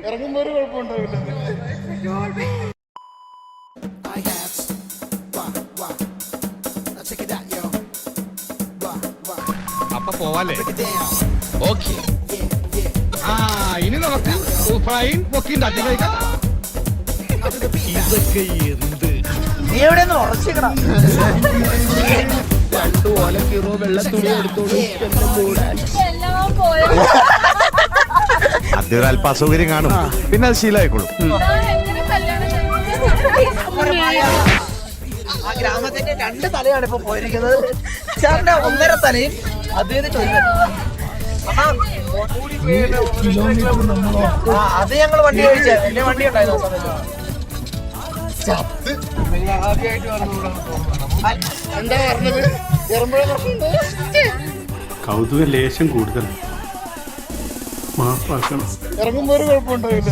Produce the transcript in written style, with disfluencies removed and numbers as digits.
ഇറങ്ങുമ്പോ ഒരു കുഴപ്പമുണ്ടാവില്ല. അപ്പൊ പോവാല്ലേ? ഓക്കെ. ഇനി നമുക്ക് ഫ്രൈൻ പൊക്കി തട്ടി കഴിക്കാം. ഇതൊക്കെ എന്ത്? നീ എവിടെയൊന്നും ഉറച്ചിക്കണം. 2 ഓലക്കീറോ വെള്ള തുണി എടുത്തോളൂ. ആദ്യം അല്പ അസൗകര്യം കാണും, പിന്നെ അത് ശീലമായിക്കോളും. ആ ഗ്രാമത്തിന്റെ 2 തലയാണ് ഇപ്പൊ പോയിരിക്കുന്നത്. ചേട്ടന്റെ 1.5 തലയും അദ്ദേഹത്തിന് അത് ഞങ്ങൾ വണ്ടി കഴിച്ച എന്റെ വണ്ടി ഉണ്ടായിരുന്നു. എന്താ പറഞ്ഞത്? കൗതുക ലേശം കൂടുതൽ മാപ്പാക്കണം. ഇറങ്ങുമ്പോ ഒരു കുഴപ്പമുണ്ടാവില്ല.